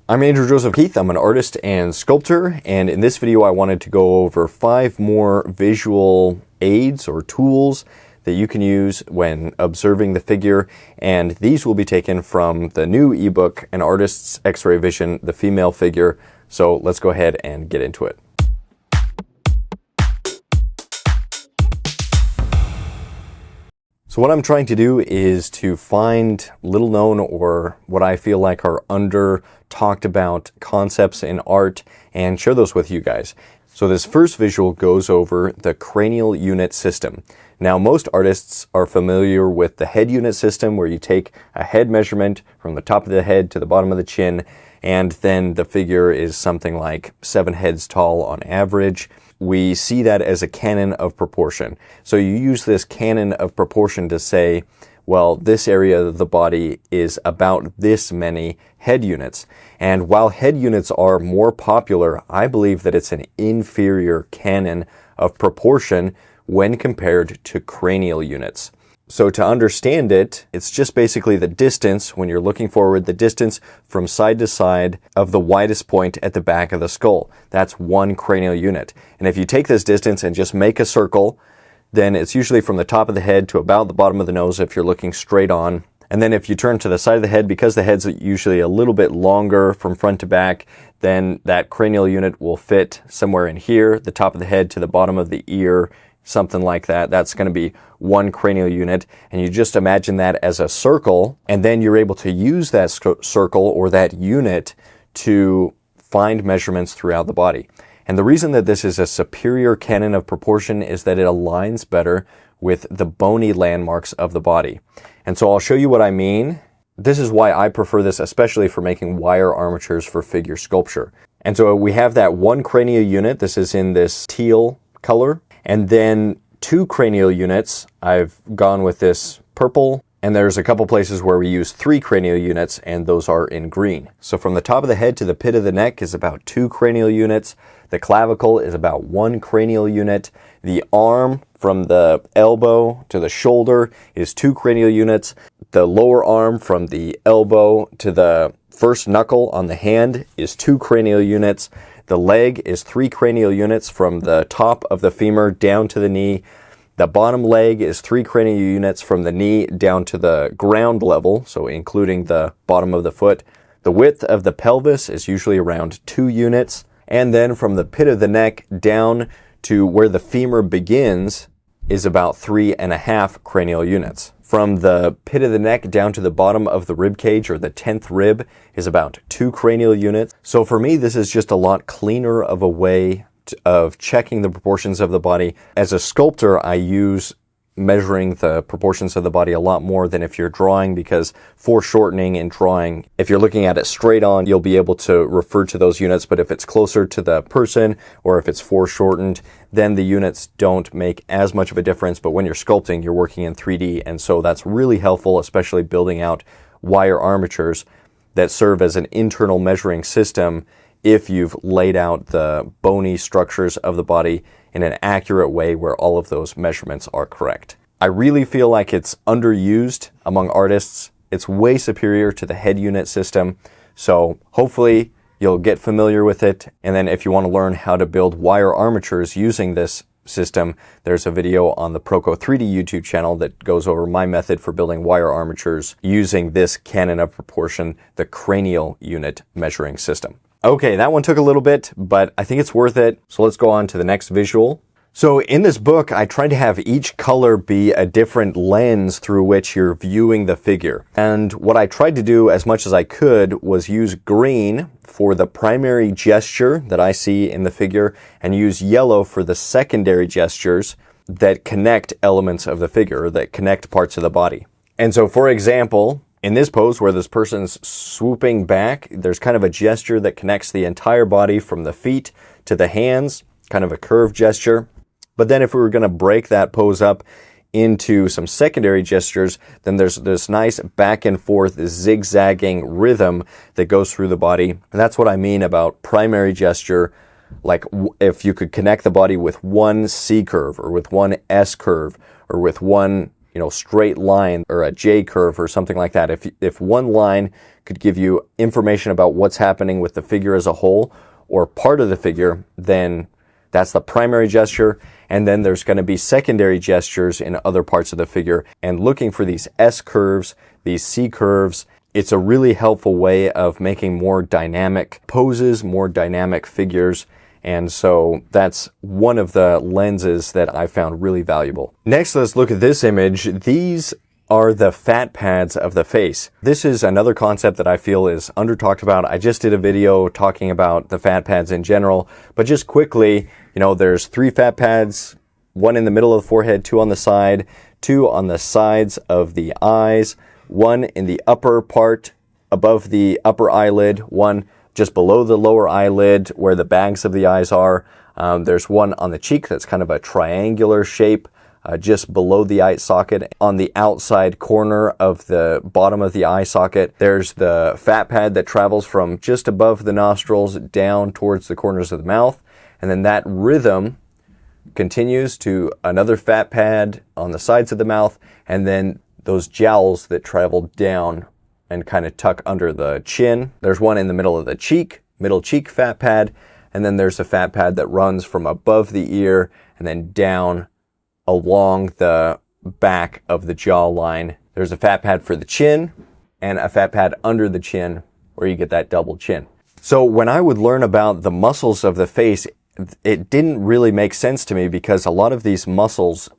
I'm Andrew Joseph Keith. I'm an artist and sculptor, and in this video I wanted to go over 5 more visual aids or tools that you can use when observing the figure, and these will be taken from the new ebook, An Artist's X-Ray Vision, The Female Figure. So let's go ahead and get into it. So what I'm trying to do is to find little known or what I feel like are under talked about concepts in art and share those with you guys. So this first visual goes over the cranial unit system. Now most artists are familiar with the head unit system, where you take a head measurement from the top of the head to the bottom of the chin, and then the figure is something like 7 heads tall on average. We see that as a canon of proportion. So you use this canon of proportion to say, well, this area of the body is about this many head units. And while head units are more popular, I believe that it's an inferior canon of proportion when compared to cranial units. So to understand it, it's just basically the distance, when you're looking forward, the distance from side to side of the widest point at the back of the skull. That's 1 cranial unit. And if you take this distance and just make a circle, then it's usually from the top of the head to about the bottom of the nose if you're looking straight on. And then if you turn to the side of the head, because the head's usually a little bit longer from front to back, then that cranial unit will fit somewhere in here, the top of the head to the bottom of the ear, something like that. That's going to be 1 cranial unit, and you just imagine that as a circle, and then you're able to use that circle or that unit to find measurements throughout the body. And the reason that this is a superior canon of proportion is that it aligns better with the bony landmarks of the body. And so I'll show you what I mean. This is why I prefer this, especially for making wire armatures for figure sculpture. And so we have that 1 cranial unit. This is in this teal color. And then 2 cranial units. I've gone with this purple. And there's a couple places where we use 3 cranial units, and those are in green. So from the top of the head to the pit of the neck is about 2 cranial units. The clavicle is about 1 cranial unit. The arm from the elbow to the shoulder is 2 cranial units. The lower arm from the elbow to the first knuckle on the hand is 2 cranial units. The leg is 3 cranial units from the top of the femur down to the knee. The bottom leg is 3 cranial units from the knee down to the ground level, so including the bottom of the foot. The width of the pelvis is usually around 2 units. And then from the pit of the neck down to where the femur begins is about 3.5 cranial units. From the pit of the neck down to the bottom of the rib cage, or the 10th rib, is about 2 cranial units. So for me, this is just a lot cleaner of a way of checking the proportions of the body. As a sculptor, I use measuring the proportions of the body a lot more than if you're drawing, because foreshortening in drawing, if you're looking at it straight on, you'll be able to refer to those units, but if it's closer to the person or if it's foreshortened, then the units don't make as much of a difference. But when you're sculpting, you're working in 3D, and so that's really helpful, especially building out wire armatures that serve as an internal measuring system if you've laid out the bony structures of the body in an accurate way where all of those measurements are correct. I really feel like it's underused among artists. It's way superior to the head unit system. So hopefully you'll get familiar with it. And then if you want to learn how to build wire armatures using this system, there's a video on the Proco 3D YouTube channel that goes over my method for building wire armatures using this canon of proportion, the cranial unit measuring system. Okay, that one took a little bit, but I think it's worth it. So let's go on to the next visual. So in this book, I tried to have each color be a different lens through which you're viewing the figure. And what I tried to do as much as I could was use green for the primary gesture that I see in the figure, and use yellow for the secondary gestures that connect elements of the figure, that connect parts of the body. And so, for example, in this pose where this person's swooping back, there's kind of a gesture that connects the entire body from the feet to the hands, kind of a curved gesture. But then if we were going to break that pose up into some secondary gestures, then there's this nice back and forth zigzagging rhythm that goes through the body. And that's what I mean about primary gesture. Like if you could connect the body with one C curve, or with one S curve, or with one straight line or a J curve or something like that. If one line could give you information about what's happening with the figure as a whole or part of the figure, then that's the primary gesture. And then there's going to be secondary gestures in other parts of the figure. And looking for these S curves, these C curves, it's a really helpful way of making more dynamic poses, more dynamic figures. And so that's one of the lenses that I found really valuable. Next, let's look at this image. These are the fat pads of the face. This is another concept that I feel is under talked about. I just did a video talking about the fat pads in general, but just quickly, there's 3 fat pads, 1 in the middle of the forehead, 2 on the side, 2 on the sides of the eyes, 1 in the upper part above the upper eyelid, 1 just below the lower eyelid where the bags of the eyes are. There's 1 on the cheek that's kind of a triangular shape, just below the eye socket. On the outside corner of the bottom of the eye socket, there's the fat pad that travels from just above the nostrils down towards the corners of the mouth. And then that rhythm continues to another fat pad on the sides of the mouth, and then those jowls that travel down and kind of tuck under the chin. There's 1 in the middle of the cheek, middle cheek fat pad, and then there's a fat pad that runs from above the ear and then down along the back of the jawline. There's a fat pad for the chin and a fat pad under the chin where you get that double chin. So when I would learn about the muscles of the face, it didn't really make sense to me because a lot of these muscles,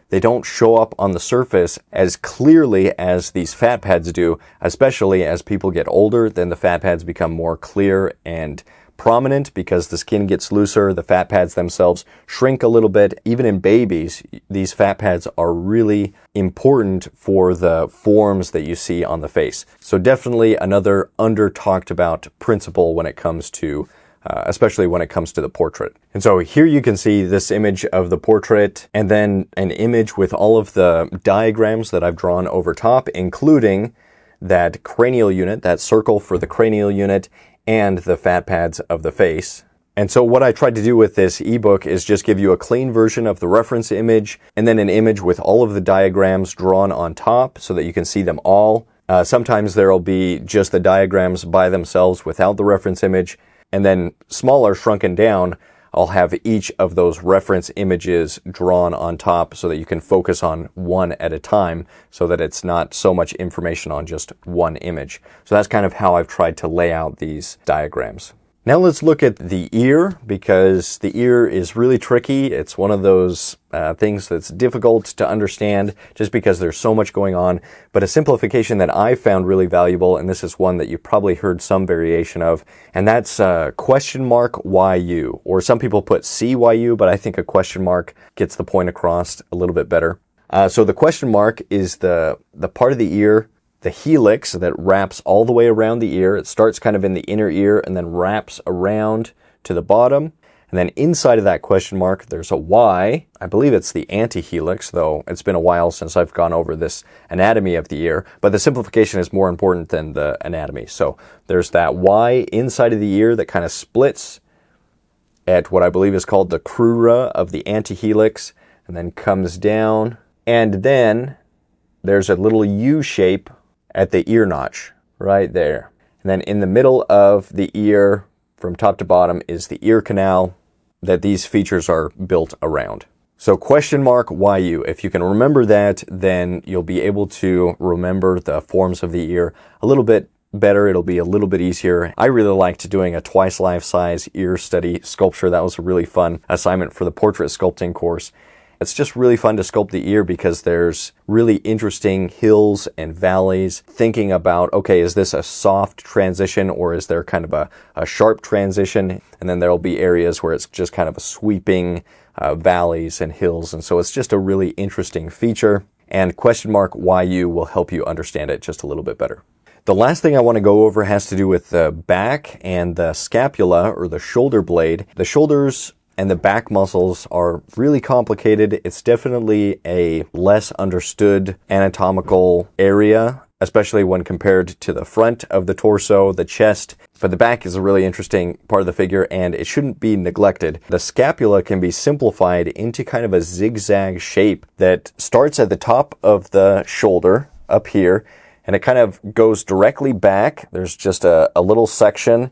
they don't show up on the surface as clearly as these fat pads do, especially as people get older. Then the fat pads become more clear and prominent because the skin gets looser. The fat pads themselves shrink a little bit. Even in babies, these fat pads are really important for the forms that you see on the face. So definitely another under talked about principle when it comes to especially when it comes to the portrait. And so here you can see this image of the portrait and then an image with all of the diagrams that I've drawn over top, including that cranial unit, that circle for the cranial unit, and the fat pads of the face. And so what I tried to do with this ebook is just give you a clean version of the reference image and then an image with all of the diagrams drawn on top so that you can see them all. Sometimes there will be just the diagrams by themselves without the reference image. And then smaller, shrunken down, I'll have each of those reference images drawn on top so that you can focus on one at a time so that it's not so much information on just one image. So that's kind of how I've tried to lay out these diagrams. Now let's look at the ear, because the ear is really tricky. It's one of those things that's difficult to understand just because there's so much going on. But a simplification that I found really valuable, and this is one that you've probably heard some variation of, and that's question mark YU. Or some people put CYU, but I think a question mark gets the point across a little bit better. So the question mark is the part of the ear, the helix that wraps all the way around the ear. It starts kind of in the inner ear and then wraps around to the bottom. And then inside of that question mark, there's a Y. I believe it's the antihelix, though it's been a while since I've gone over this anatomy of the ear. But the simplification is more important than the anatomy. So there's that Y inside of the ear that kind of splits at what I believe is called the crura of the antihelix, and then comes down. And then there's a little U shape at the ear notch right there. And then in the middle of the ear from top to bottom is the ear canal that these features are built around. So question mark YU. If you can remember that, then you'll be able to remember the forms of the ear a little bit better. It'll be a little bit easier. I really liked doing a twice life size ear study sculpture. That was a really fun assignment for the portrait sculpting course. It's just really fun to sculpt the ear because there's really interesting hills and valleys, thinking about, okay, is this a soft transition or is there kind of a sharp transition? And then there'll be areas where it's just kind of a sweeping valleys and hills. And so it's just a really interesting feature. And question mark YU will help you understand it just a little bit better. The last thing I want to go over has to do with the back and the scapula or the shoulder blade. The shoulders and the back muscles are really complicated. It's definitely a less understood anatomical area especially when compared to the front of the torso, the chest. But the back is a really interesting part of the figure, and it shouldn't be neglected. The scapula can be simplified into kind of a zigzag shape that starts at the top of the shoulder up here, and it kind of goes directly back. There's just a little section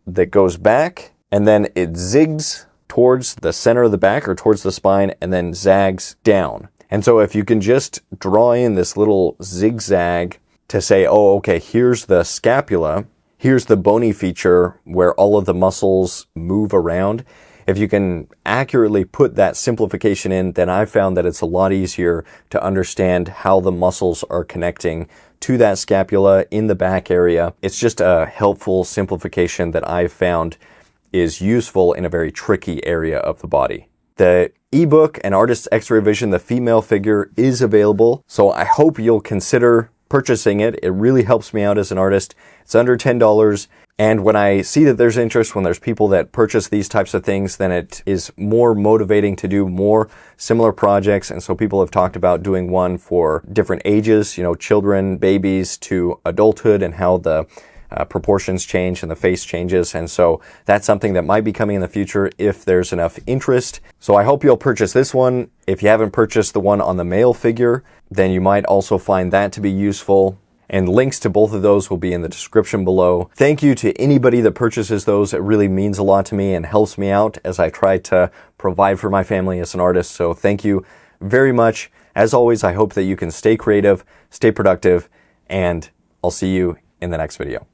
that goes back, and then it zigs towards the center of the back or towards the spine, and then zags down. And so if you can just draw in this little zigzag to say, oh, okay, here's the scapula, here's the bony feature where all of the muscles move around. If you can accurately put that simplification in, then I've found that it's a lot easier to understand how the muscles are connecting to that scapula in the back area. It's just a helpful simplification that I've found is useful in a very tricky area of the body. The ebook and Artist's X-Ray Vision, the female figure, is available, so I hope you'll consider purchasing it. It really helps me out as an artist. It's under $10, and when I see that there's interest, when there's people that purchase these types of things, then it is more motivating to do more similar projects. And so people have talked about doing one for different ages, you know, children, babies to adulthood, and how the proportions change and the face changes. And so that's something that might be coming in the future if there's enough interest. So I hope you'll purchase this one. If you haven't purchased the one on the male figure, then you might also find that to be useful. And links to both of those will be in the description below. Thank you to anybody that purchases those. It really means a lot to me and helps me out as I try to provide for my family as an artist. So thank you very much. As always, I hope that you can stay creative, stay productive, and I'll see you in the next video.